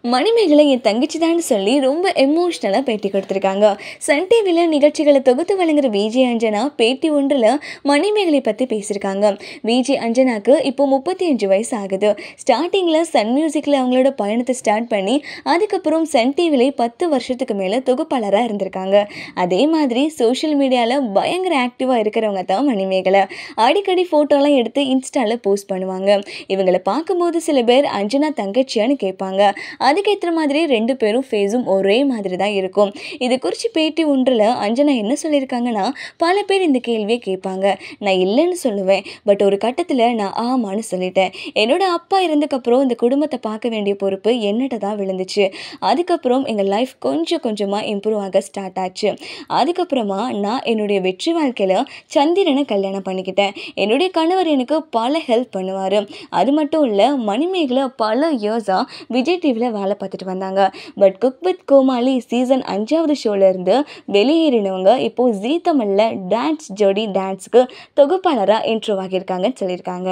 மணிமேகலை என் தங்கச்சி தான்னு சொல்லி ரொம்ப எமோஷ்னலாக பேட்டி கொடுத்துருக்காங்க. சன் டிவியில் நிகழ்ச்சிகளை தொகுத்து வழங்குற விஜய் அஞ்சனா பேட்டி ஒன்றில் மணிமேகலை பற்றி பேசியிருக்காங்க. விஜய் அஞ்சனாக்கு இப்போ 35 வயசு ஆகுது. ஸ்டார்டிங்கில் சன் மியூசிக்கில் அவங்களோட பயணத்தை ஸ்டார்ட் பண்ணி அதுக்கப்புறம் சன் டிவியில் 10 வருஷத்துக்கு மேலே தொகுப்பாளராக இருந்திருக்காங்க. அதே மாதிரி சோஷியல் மீடியாவில் பயங்கர ஆக்டிவாக இருக்கிறவங்க தான் மணிமேகலை. அடிக்கடி ஃபோட்டோலாம் எடுத்து இன்ஸ்டாவில் போஸ்ட் பண்ணுவாங்க. இவங்களை பார்க்கும்போது சில பேர் அஞ்சனா தங்கச்சியான்னு கேட்பாங்க. அதுக்கேற்ற மாதிரி 2 பேரும் ஃபேஸும் ஒரே மாதிரி தான் இருக்கும். இது குறித்து பேட்டி ஒன்றில் அஞ்சனா என்ன சொல்லியிருக்காங்கன்னா, பல பேர் இந்த கேள்வியை கேட்பாங்க. நான் இல்லைன்னு சொல்லுவேன். பட் ஒரு கட்டத்தில் நான் ஆமான்னு சொல்லிட்டேன். என்னோட அப்பா இறந்ததுக்கப்புறம் இந்த குடும்பத்தை பார்க்க வேண்டிய பொறுப்பு என்னட்ட தான் விழுந்துச்சு. அதுக்கப்புறம் எங்கள் லைஃப் கொஞ்சம் கொஞ்சமாக இம்ப்ரூவ் ஆக ஸ்டார்ட் ஆச்சு. அதுக்கப்புறமா நான் என்னுடைய வெற்றி வாழ்க்கையில் சந்திரனை கல்யாணம் பண்ணிக்கிட்டேன். என்னுடைய கணவர் எனக்கு பல ஹெல்ப் பண்ணுவார். அது மட்டும் இல்லை, மணிமேகலை பல இயர்ஸாக விஜய் டிவியில் வேலை பார்த்துட்டு வந்தாங்க. But cook with Comali season 5வது ஷோலேருந்து வெளியேறினவங்க இப்போ ஜீ தமிழில் டான்ஸ் ஜோடி டான்ஸுக்கு தொகுப்பாளராக இன்ட்ரோ ஆகியிருக்காங்கன்னு சொல்லியிருக்காங்க.